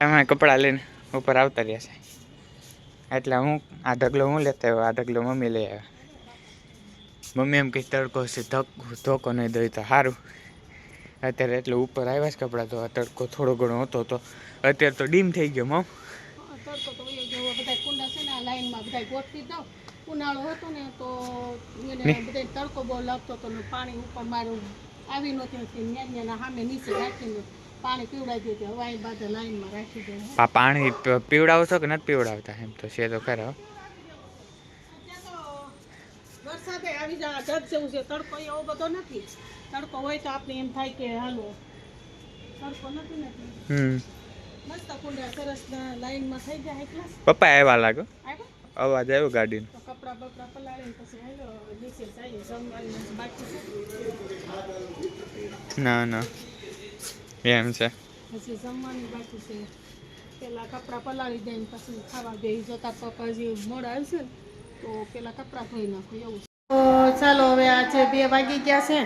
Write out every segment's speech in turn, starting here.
અમે કપડાં લઈને ઉપર આવતા રહ્યા છે એટલે હું આ ઢગલો હું લેતા આવ્યો, આ ઢગલો મમ્મી લઈ આવ્યા. મમ્મી એમ કંઈ તડકો છે ધોકો નહીં દઈ તો સારું. અત્યારે એટલે ઉપર આવ્યા છે કપડાં તો તડકો થોડો ઘણો હતો તો અત્યારે તો ડીમ થઈ ગયો. મમ તડકો તો બધા કુંડા છે ને લાઈનમાં બધા ગોઠવી દઉં. ઉનાળો હતો ને તો એને બધા તડકો બહુ લાગતો હતો ને પાણી ઉપર મારું આવી નહોતી ન્યા સામે નીચે રાખીને પાણી પીવડાવી દીધી. હવે અહીં બાદ લાઈનમાં રાખી દે. પાણી પીવડાવો છો કે નથી પીવડાવતા? એમ તો છે તો ખરા. વરસાદે આવી જાય ઢગ જેવું છે, તડકો એવો બધો નથી. તડકો હોય તો આપણે એમ થાય કે હાલો, તડકો નથી. મસ્ત કુંડા સરસ લાઈનમાં થઈ જાય. એટલા પપ્પા આવ્યા લાગો, અવાજ આવ્યો ગાડીનો. કપડા બપડા પલાળીને પછી હાલો નીચે જઈએ. જમવાનું બાકી ના ના એમ છે, પછી જમવાની બાકી છે. પેલા કપડા પલાળી દે ને પછી ખાવા દે. જોતા પપ્પા જે મોડા આવશે ને તો પેલા કપડા ધોઈ નાખો એવું. તો ચાલો હવે આજે 2 વાગી ગયા છે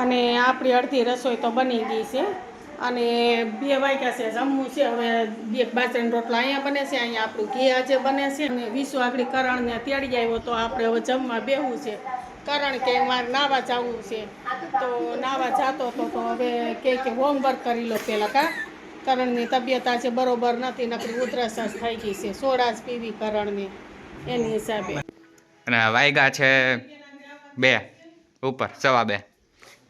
અને આપણી અડધી રસોઈ તો બની ગઈ છે અને 2 વાગ્યા છે. જમવું છે હવે. 2 બાજરાના રોટલા અહીંયા બને છે, અહીંયા આપણું ઘી આજે બને છે અને વિશ્વ આગળ કરણને તેડી આવ્યો તો આપણે હવે જમવા બેહવું છે. કરણ કે મારે નાવા જવું છે તો નાવા જતો હતો તો હવે કે હોમવર્ક કરી લો પહેલાં. કરણની તબિયત આજે બરોબર નથી, નકરી ઉધરસ થઈ ગઈ છે. સોડા જ પીવી કરણને એની હિસાબે. અને વાયગા છે 2 ઉપર 2:15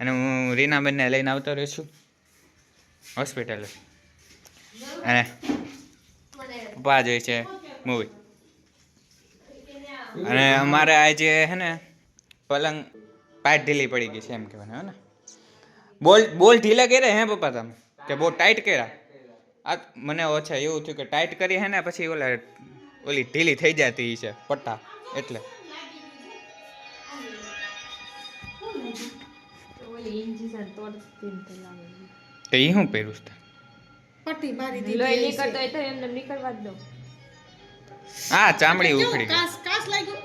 અને હું રીનાબેનને લઈને આવતો રહીશું હોસ્પિટલે. અને પપ્પા જોઈ છે મૂવી. અને અમારે આજે હે ને પલંગ પાઇટ ઢીલી પડી ગઈ છે એમ કહેવાય ને. બોલ ઢીલા કર્યા હે પપ્પા તમે કે બહુ ટાઈટ કર્યા? આ મને ઓછા એવું થયું કે ટાઈટ કરી હે ને પછી ઓલી ઢીલી થઈ જતી છે પટ્ટા એટલે. તો એ શું પહેરું છે? પટ્ટી મારી દીધી. નીકળતો હોય તો એમને નીકળવા જ દો. હા ચામડી ઉખડી ગઈ. કાસ લાગ્યો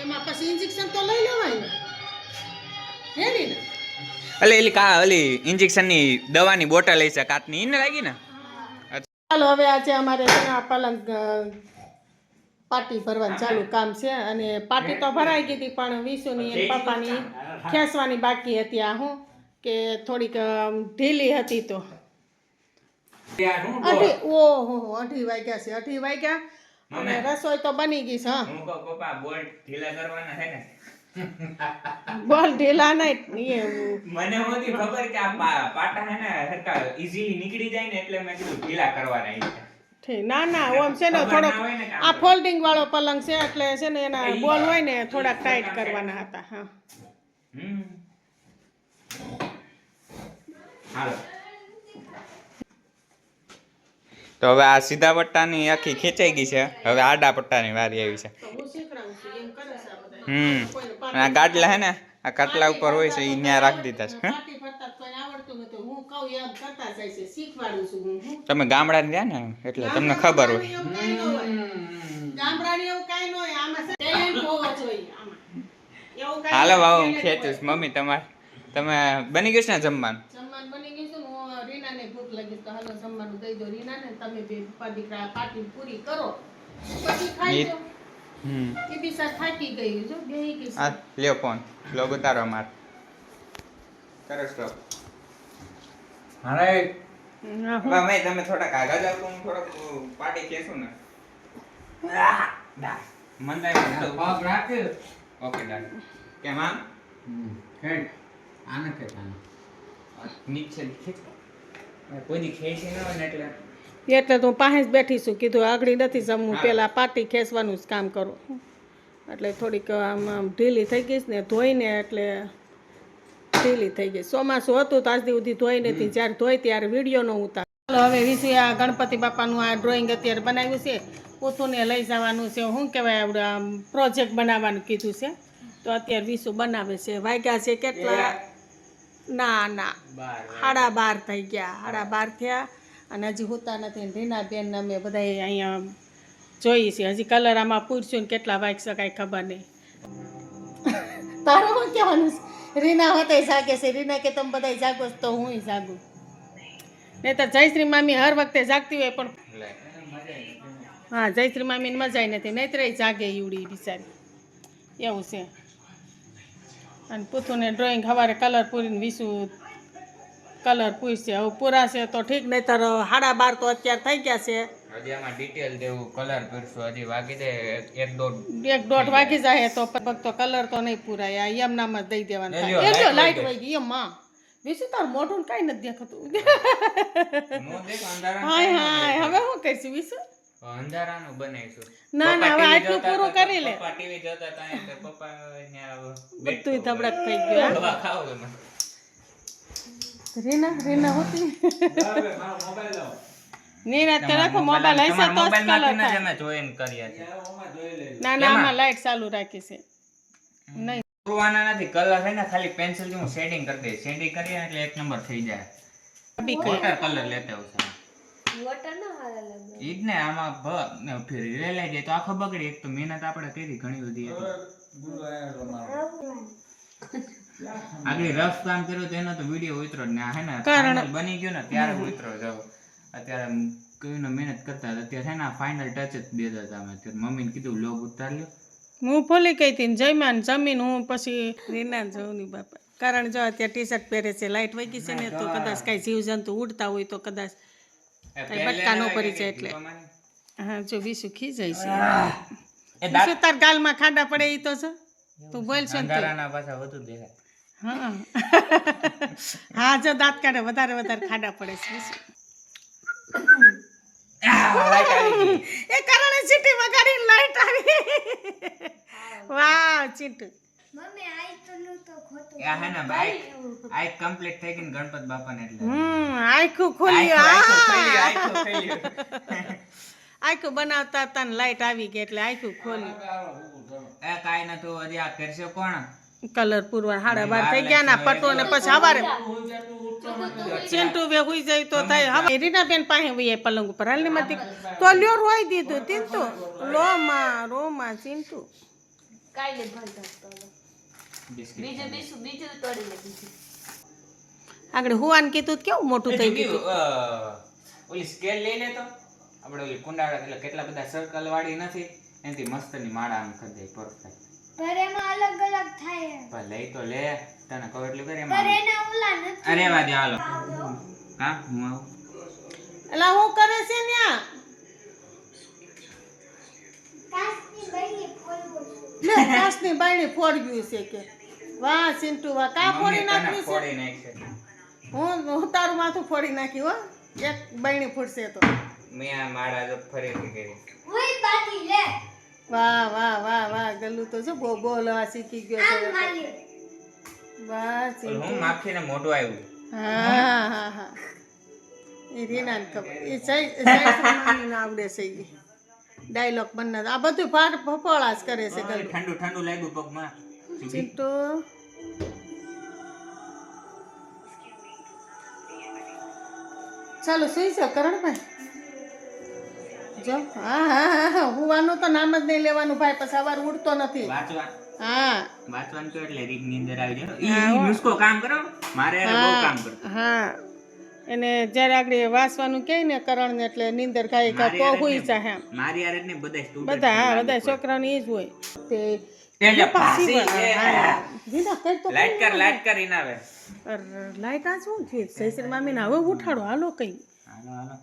એમાં પછી ઇન્જેક્શન તો લઈ લેવાય હે ને. ઓલી ઇન્જેક્શનની દવાની બોટલ લઈ છે કાચની, એને લાગી ને. ચાલો હવે આજે અમારે પલંગ પાટી ભરવાનું ચાલુ કામ છે અને પાટી તો ભરાઈ ગઈ હતી પણ વિશુની પપ્પાની ખેંચવાની બાકી હતી. આ હું કે થોડીક ઢીલી હતી તો 2:30 વાગ્યા છે. 2:30 વાગ્યા અને રસોઈ તો બની ગઈ છે. હા પપ્પા બોલ ઢીલા કરવાના છે ને. બોલ ઢીલા નહીં. મને હોતી ખબર કે આ પાટા હે ને હરકા ઈઝીલી નીકળી જાય ને એટલે મેં કીધું ઢીલા કરવાના છે. ના ના ઓમ છે ને થોડોક આ ફોલ્ડિંગ વાળો પલંગ છે એટલે છે ને એના બોલ હોય ને થોડાક ટાઈટ કરવાના હતા. હા હાલો તો હવે આ સીધા પટ્ટાની આખી ખેંચાઈ ગઈ છે. હવે આડા પટ્ટાની વારી આવી છે. આ ગાડલા હે ને આ કાટલા ઉપર હોય છે એ ત્યાં રાખી દીધા છે. તમે ગામડા ને રહ્યા ને એટલે તમને ખબર હોય. હાલો બાબુ હું ખેંચું. મમ્મી તમે બની ગયું છે ને જમવાનું? બની ગયું છે. રીનાને ભૂખ લાગી તો હાલો જમવાનું દઈ દો રીનાને. તમે બે પપ્પા દીકરા પાર્ટી પૂરી કરો પછી ખાઈ લો. એ બી થાકી ગઈ જો બેહી ગઈ. આ લ્યો ફોન લોગ ઉતારો માર કરો સ્ટોપ. મારે મેં તમે થોડા કાગળ આપો હું થોડોક પાર્ટી ખેંચું ને. મંદાય પગ રાખે. Okay done. કેમ આમ ખેડ આને ખેંચવાનું નીચે ખેંચ. કોઈ ખેંચી ન હોય ને એટલે તો પાસે જ બેઠી છું. કીધું આગળ નથી જમવું, પેલા પાટી ખેંચવાનું જ કામ કરો. એટલે થોડીક આમ ઢીલી થઈ ગઈ ને ધોઈને એટલે ઢીલી થઈ ગઈ. ચોમાસું હતું તો આજ સુધી ધોઈ નથી. જ્યારે ધોઈ ત્યારે વિડીયો નો ઉતાર. ચાલો હવે વિશે આ ગણપતિ બાપાનું આ ડ્રોઈંગ અત્યારે બનાવ્યું છે. પૂથુને લઈ જવાનું છે. શું કહેવાય પ્રોજેક્ટ બનાવવાનું કીધું છે તો અત્યારે વિશુ બનાવે છે. વાગ્યા છે કેટલા? ના 12:30 થઈ ગયા. 12:30 થયા અને હજી હોતા નથી. રીનાબેન અમે બધા અહીંયા જોઈએ છીએ. હજી કલર આમાં પૂછશું ને કેટલા વાગશે કાંઈ ખબર નહીં. તારું શું કહેવાનું છે? રીના હોતે જાગે છે. રીના કે તમે બધા જાગો તો હું જાગું. નહીં તો જયશ્રી મામી હર વખતે જાગતી હોય પણ હા જયશ્રી મામીને મજા નથી નહીતર એ જાગે ઈવડી બિચારી એવું છે અને પૂથુને ડ્રોઈંગ સવારે કલર પૂરીને વિસું કલર પૂરશે હવે પૂરાશે તો ઠીક નહીતર 12:30 તો અત્યારે થઈ ગયા છે હજી આમાં ડિટેલ દેવું કલર કરશું હજી વાગી દે 1-1.5 વાગી જાય તો ફક્ત કલર તો નહીં પૂરાય આ એમ નામ જ દઈ દેવાના થાય એ જો લાઈટ વહી ગઈ એમ માં વિસુ તાર મોઢું કાંઈ નથી દેખાતું હાય હાય હવે શું કરીશું વિસુ અંધારાનું બનાવીશું ના ના હવે આટલું પૂરું કરી લે પપ્પા ટીવી જોતા હતા તો પપ્પા બધું ધબડક થઈ ગયું દવા ખાવ તમે રીના હોતી નિરાત રાખો મોબાઈલ હશે તો જ કલર થાય અમે જોઈન કર્યા છે ના ના આમાં લાઈટ ચાલુ રાખી છે નહીં પૂરવાના નથી કલર છે ને ખાલી પેન્સિલ થી હું શેડિંગ કરી દઈશ શેડિંગ કરીએ એટલે 1 નંબર થઈ જાય વોટર કલર લેતા હું વોટર ના હારા લાગે ઈ જ ને આમાં ફેર રેલાઈ જાય તો આખો બગડી એક તો મહેનત આપણે કરી ઘણી બધી આગળ રફ કામ કર્યું તો એનો તો વિડિયો ઉતરો જ ને હે ને ફાઇનલ બની ગયો ને ત્યારે ઉતરો જાવ અત્યારે કોઈનો મહેનત કરતા હતા અત્યારે છે ને ફાઇનલ ટચ જ દેતા હતા અમે અત્યારે મમ્મીને કીધું લોગ ઉતાર લ્યો હું ભૂલી ગઈ હતી જમ્યા જમીન હું પછી રીના જઉં ની બાપા કારણ જો અત્યારે ટી શર્ટ પહેરે છે લાઈટ વહી ગઈ છે ને તો કદાચ કાંઈ જીવજંતુ ઉડતા હોય તો કદાચ કઈ બટકા નો પડી જાય એટલે હા જો વિસુ ખીજાય છે વિસુ તાર ગાલમાં ખાડા પડે ઈ તો છે તું બોલ છો અંધારાના પાછા વધુ દેખાય હા હા જો દાંત કાઢે વધારે ખાડા પડે છે વિસુ એ કારણે ચીટી વગાડી લાઈટ આવી વાહ ચીટુ મમ્મી આઈ તો નું તો ખોટું આ હે ને ભાઈ આ કમ્પ્લીટ થઈ ગઈ ગણપત બાપાને એટલે આખું ખોલ્યું આખું ખોલ્યું આખું બનાવતા હતા ને લાઈટ આવી ગઈ એટલે આખું ખોલ્યું એ કાઈ નતું હજી આ કરશે કોણ કલર પૂરવા 12:30 થઈ ગયા ના પટો ને પછી સવારે ચિંટુ બે હુઈ જાય તો થાય હવે રીના બેન પાસે વઈએ પલંગ ઉપર હાલ ને મતી તો લ્યો રોઈ દીધું તીંતુ રો માં ચિંટુ કાઈ લે ભલ તો બીજું તોડી લે બીજું આગળ હુવાન કીધું કેવું મોટું થઈ ગયું ઓલી સ્કેલ લઈ લે તો આપણે ઓલી કુંડાળા એટલે કેટલા બધા સર્કલ વાળી નથી એનથી મસ્તની માળા આમ કરી દે પરફેક્ટ પર એમાં અલગ અલગ થાય પણ લઈ તો લે તને કહું એટલું કરે એમાં પર એના ઓલા નથી અરે વાદી હાલો હા હું આવું એલા હું કરે છે ન્યા કાસની બૈની ફોડવું લે કાસની બાયણી ફોડ્યું છે કે વાહ ચિંટુ વાહ કા ફોડી નાખ્યું છે ફોડી નાખશે હું તારું માથું ફોડી નાખ્યું હો એક બાયણી ફૂટશે તો મેં આ માળા જો ફરીથી કરી ઓય બાકી લે વાહ ગલ્લુ તો જો બોલવા શીખી ગયો છે વાહ ચિંટુ હું માખીને મોઢું આવ્યું હા એ રીનાને ખબર એ જય આવડે છે એ ડાયલોગ બનના આ બધું ફફોળા જ કરે છે ગલ્લુ ઠંડુ લાગ્યું પગમાં ચિંટુ ચાલો સુઈ જાવ કરણભાઈ જો હા હુવાનું તો નામ જ નહીં લેવાનું ભાઈ પછી સવાર ઉડતો નથી વાંચવાનું તો એટલે રીત ની અંદર આવી જાય ઈ મુસ્કો કામ કરો મારે બહુ કામ કરતો હા એને જ્યારે આગળ વાંચવાનું કહે ને કરણ ને એટલે નીંદર ખાઈ તો હુઈ જાય મારી યાર ને બધા સ્ટુડન્ટ બધા છોકરાઓની ઈ જ હોય તે એટલે પાસી લાઈટ કર ઇનાવે લાઈટ આ શું થયું સૈસર મામીને હવે ઉઠાડો હાલો કઈ હાલો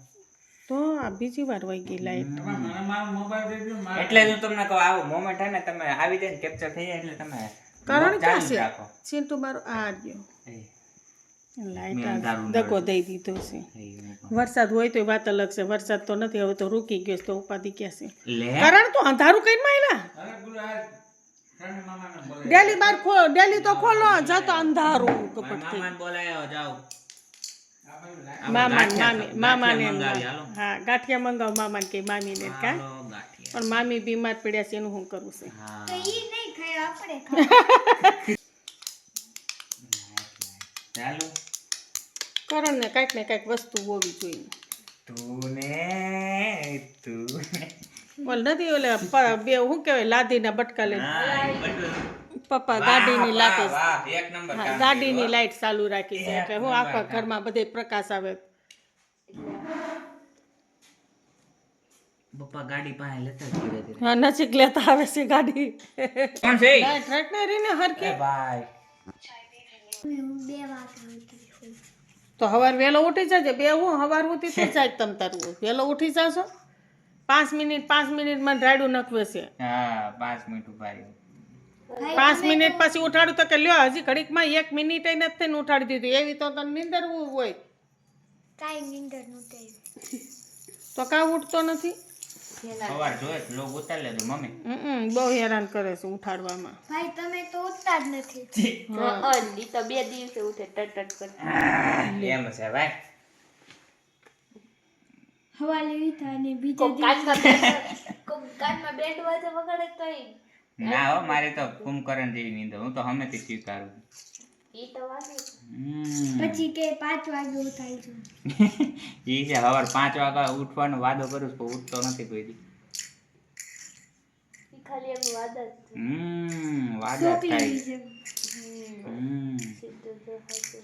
તો આ બીજી વાર વહી ગઈ લાઈટ એટલે હું તમને કહું આવો મોમેન્ટ હે ને તમે આવી જાય ને કેપ્ચર થઈ જાય એટલે તમે કરણ ક્યાં છે ચિંટુ મારો આ ગયો લાઈટ દગો દઈ દીધો છે વરસાદ હોય તો વાત અલગ છે વરસાદ તો નથી હવે તો રૂકી ગયો તો ઉપાધિ ક્યાં છે કરણ તો અંધારું કઈ માયલા ડેલી તો ખોલો જતો અંધારું કપટ બોલાયો જાઓ મામાને હા ગાંઠિયા મંગાવ મામાને કે મામીને કા પણ મામી બીમાર પડ્યા છે એનું શું કરવું છે તો ઈ નહીં ખાય આપણે ચાલો કરણને કાંઈક ને કાંઈક વસ્તુ હોવી જોઈએ તું બોલ નથી ઓલે બે શું કહેવાય લાદીના બટકા લે પપ્પા ગાડીની લાઈટ એક નંબર ગાડીની લાઈટ ચાલુ રાખી છે એટલે હું આખા ઘરમાં બધે પ્રકાશ આવે પપ્પા ગાડી પાસે લેતા ધીરે ધીરે. હા નજીક લેતા આવે છે ગાડી કોણ છે એ? ટ્રેક્ટર રીને હરકે ભાઈ તો હવાર વહેલો ઉઠી જજે બે હું હવાર ઉઠી થઈ જાય તમ તારું વહેલો ઉઠી જાશો 5 મિનિટમાં રાયડું નખવે છે હા 5 મિનિટ ઉભા રહ્યો. 5 મિનિટ પછી ઉઠાડું તો કે લ્યો હજી ઘડીકમાં 1 મિનિટ નથી થઈને ઉઠાડી દીધું એવી તો તને નીંદર હોય તો કાં ઉઠતો નથી સવાર જોઈએ લોગ ઉતાર લેજો મમ્મી. બહુ હેરાન કરે છે ઉઠાડવામાં ઈ તો 2 દિવસે ઉઠે ટટ કરે એમ છે ભાઈ. કોક કાનમાં બેન્ડ વાજે વગાડે તોય ના હો મારે તો કુંભકરણ જેવી નીંદર હું તો હમેથી સ્વીકારું. ઈ તો વાગે પછી કે 5 વાગે ઉઠાઈ છું ઈ છે સવાર 5 વાગે ઉઠવાનો વાદો કરું છું પણ ઉઠતો નથી કોઈ દી. ઈ ખાલી એમનું વાદ જ વાદા થાય.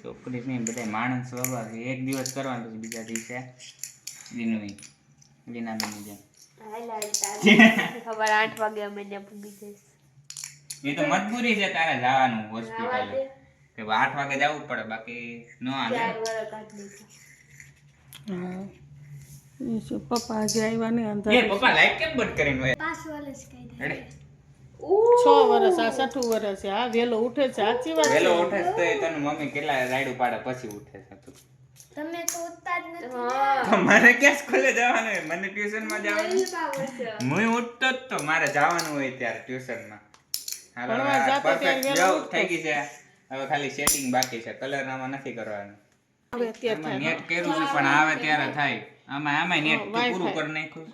છોકરી નહીં બધા માણસ સ્વભાવ છે. એક દિવસ કરવાનું પછી બીજા દિવસે લીના બની જાય. સવારે 8 વાગે અમે ત્યાં પૂગી જઈશ એ તો મજબૂરી છે તારે જવાનું હોસ્પિટલ કે 8 વાગે જવું પડે બાકી ન આવે. 4 વર્ષ કાઢી હા એ શું પપ્પા હજી આવ્યા નહીં અંદર એ પપ્પા લાઈટ કેમ બંધ કરીને હોય? 5 વર્ષ કઈ રેડે 6 વર્ષ આ 6 વર્ષ છે હા વહેલો ઉઠે છે સાચી વાત વેલો ઉઠે છે તો એ તને મમ્મી કેટલા રાયડું પાડે પછી ઉઠે છે તું. તમે તો ઉઠતા જ નથી તો મારે ક્યાં સ્કૂલે જવાનું હોય? મને ટ્યુશનમાં જવાનું. હું ઉઠતો જ તો મારે જવાનું હોય ત્યારે ટ્યુશનમાં. હાલો ભણવા જાતો ત્યારે perfect વહેલો જાઉં, ઉઠતો. થઈ ગઈ છે હવે ખાલી સેટિંગ બાકી છે. કલર આમાં નથી કરવાનું. હવે અત્યારે આમાં થાય નેટ કર્યું છે પણ આવે ત્યારે થાય. આમાં નેટ તો Wi-Fi. પૂરું કરી નાખ્યું.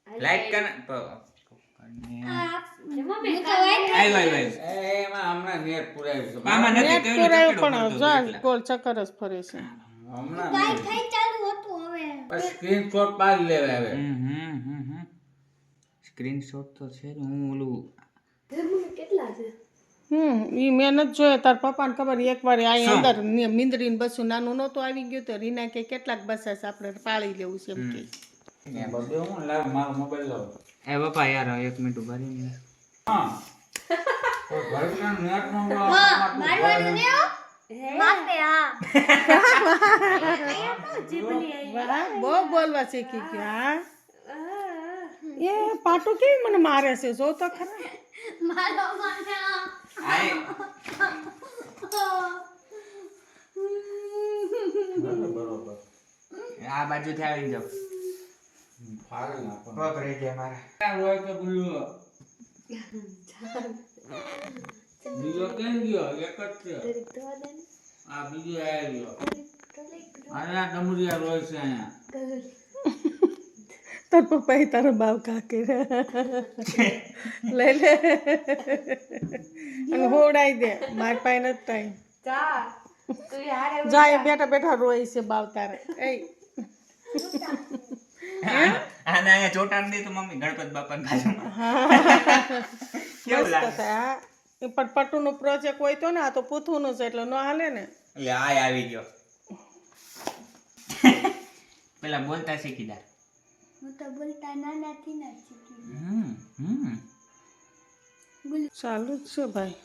લાઈટ કર આવ્યો. એમાં હમણાં નેટ પુરાયું છે. આમાં નથી નેટ કર્યું પુરાયું ચકડો પણ પડતો જો એટલે. ગોળ ચક્કર જ ફરે છે હમણાં વાઈફાઈ ચાલુ હતું હવે સ્ક્રીનશોટ પાડી લેવાય હવે. સ્ક્રીનશોટ તો છે જ. હું ઓલું કેટલા છે ઈ મેં નથી જોયો તાર પપ્પાને ખબર એકવાર આ અંદર મીંદડીને બસું નાનું નહોતું આવી ગયું તો રીના કે કેટલાક બસા છે આપણે પાળી લેવું છે એમ કે બધે હું લાવ મારો મોબાઈલ લાવ. એ બાપા યાર 1 મિનિટ ઉભા રહી ને. હા કોઈ ઘરના નેટ નો મારવાનું ને માપે હા વાહ બહુ બોલવા શીખી ગયા એ પાટું કેવી મને મારે છે જો તો ખરા મારો મને આય બરોબર આ બાજુથી આવી જાવ. ફાડી નાખો. પગ રહી ગયા મારા. રોય તો બોલ્યો બીજો કેમ ગયો એક જ છે આ બીજો આવ્યો આ ડમરિયા રોય છે અહીંયા તાર પપ્પા તારો બાવ કાકે લઈ લે અને હોવડાઈ દે માર પાસે નથી ટાઈમ જા તું યાર જાય બેઠા બેઠા રોય છે બાવ તારે એ આને અહીંયા ચોટાડી દે તો મમ્મી ગણપત બાપાને બાજુમાં. કેવું મસ્ત લાગે? થાય હા એ પણ પટ્ટુનો પ્રોજેક્ટ હોય તો ને આ તો પૂથુંનું છે એટલે ન હાલે ને એટલે આય આવી ગયો. પેલા બોલતા શીખી જા. હું તો બોલતા નાનાથી ના શીખી ચાલુ જ છે ભાઈ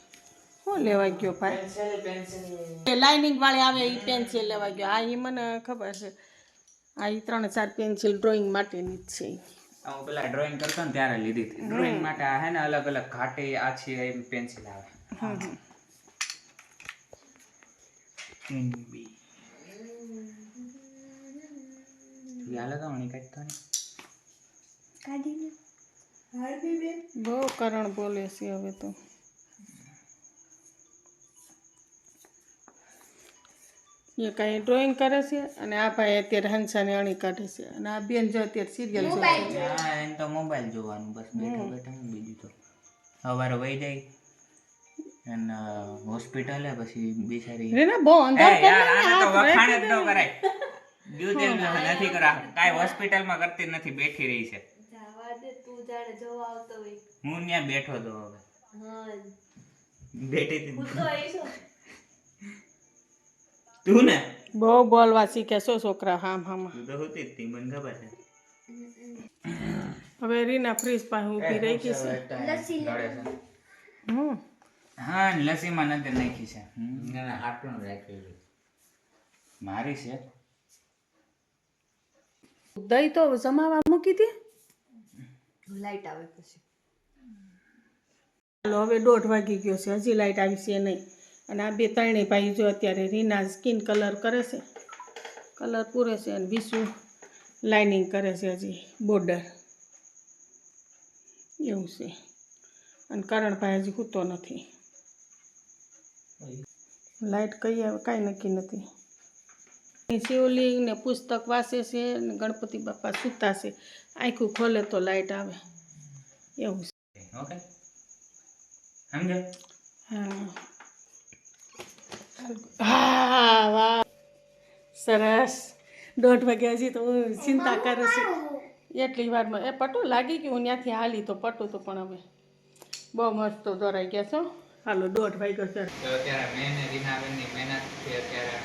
શું લેવા ગયો ભાઈ લાઇનિંગ વાળી આવે એ પેન્સિલ લેવા ગયો હા એ મને ખબર છે આ એ 3-4 પેન્સિલ ડ્રોઈંગ માટેની જ છે હું પેલા ડ્રોઈંગ કરતો ને ત્યારે લીધી હતી. ડ્રોઈંગ માટે આ હે ને અલગ અલગ ઘાટી આછી એમ પેન્સિલ આવે. યા લગાવણી કાઢતો ને. કાઢીને બહુ કરણ બોલે છે હવે તો એ કાંઈ ડ્રોઈંગ કરે છે અને આ ભાઈ અત્યારે હંસાને અણી કાઢે છે અને આ બેન જો અત્યારે સિરિયલ જોવે છે હા એને તો મોબાઈલ જોવાનું બસ બેઠા બેઠા હું બીજું તો સવારે વહી જાય અને હોસ્પિટલે પછી બિચારી રીના બહુ અંધાર એ યાર આને તો વખાણ જ ન કરાય. ડ્યુટી નથી કરા કાંઈ હોસ્પિટલમાં કરતી નથી બેઠી રહી છે. જવા દે તું જાણે જોવા આવતો હોય હું ત્યાં બેઠો તો હવે હા બેઠી હતી. હું તો આવીશું તું ને બહુ બોલવા શીખે છો છોકરા હામ હામાં તું તો હોતી જ તી મને ખબર છે. હવે રીના ફ્રીજ પાસે ઊભી રહી ગઈ છે હમ હા લસ્સીમાં નથી નાખી છે ના હાટું રાખેલું મારી છે દહીં તો જમાવા મૂકી દે લાઈટ આવે પછી ચાલો હવે 1:30 વાગી ગયો છે હજી લાઈટ આવી છે નહીં અને આ બે ત્રણેય ભાઈ જો અત્યારે રીના સ્કિન કલર કરે છે કલર પૂરે છે અને વિશુ લાઇનિંગ કરે છે હજી બોર્ડર એવું છે અને કરણભાઈ હજી સૂતો નથી લાઇટ કઈ આવે કાંઈ નક્કી નથી શિવલિંગ ને પુસ્તક વાંચે છે ને ગણપતિ બાપા સૂતા છે આખું ખોલે તો લાઇટ આવે એવું છે ઓકે સમજો હા હા વાહ સરસ 1:30 વાગે હજી તો હું ચિંતા કરે છે એટલી વારમાં એ પટુ લાગી ગયું ત્યાંથી હાલી તો પટુ તો પણ હવે બહુ મસ્ત દોરાઈ ગયા છો હાલો 1:30 વાગ્યો છે તો અત્યારે મેં ને રીનાબેનની મહેનતથી અત્યારે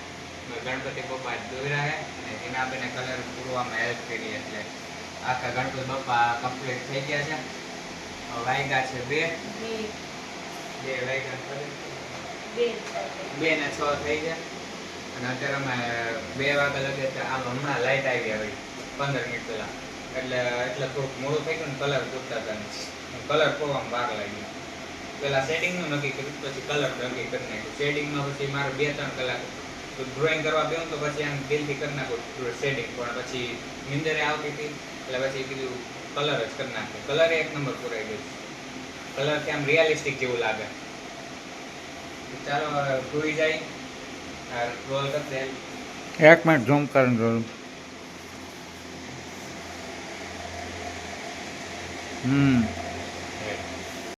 ગણપતિ બાપા દોર્યા છે અને રીનાબેને કલર પૂરવામાં હેલ્પ કરી એટલે આખા ગણપતિ બાપા કમ્પ્લીટ થઈ ગયા છે વાગ્યા છે 2 વાગ્યા 2 ને 6 થઈ ગયા અને અત્યારે અમે 2 વાગ્યા લગે આમ હમણાં લાઈટ આવી આવી 15 મિનિટ પહેલા એટલે થોડુંક મોડું થઈ ગયું ને કલર પૂરતા હતા કલર પૂરવામાં વાર લાગી પેલા શેડિંગનું નક્કી કર્યું પછી કલર નક્કી કરી નાખ્યું શેડિંગમાં પછી મારે 2-3 કલાક ડ્રોઈંગ કરવા બેહું તો પછી આમ દિલથી કરી નાખું શેડિંગ પણ પછી નિંદરે આવતી હતી એટલે પછી કીધું કલર જ કરી નાખ્યો કલર 1 નંબર પૂરાઈ ગયો કલરથી આમ રિયાલિસ્ટિક જેવું લાગે ચાલો પૂરી જાય રોલ કરતે 1 મિનિટ ઝૂમ કરીને જોયું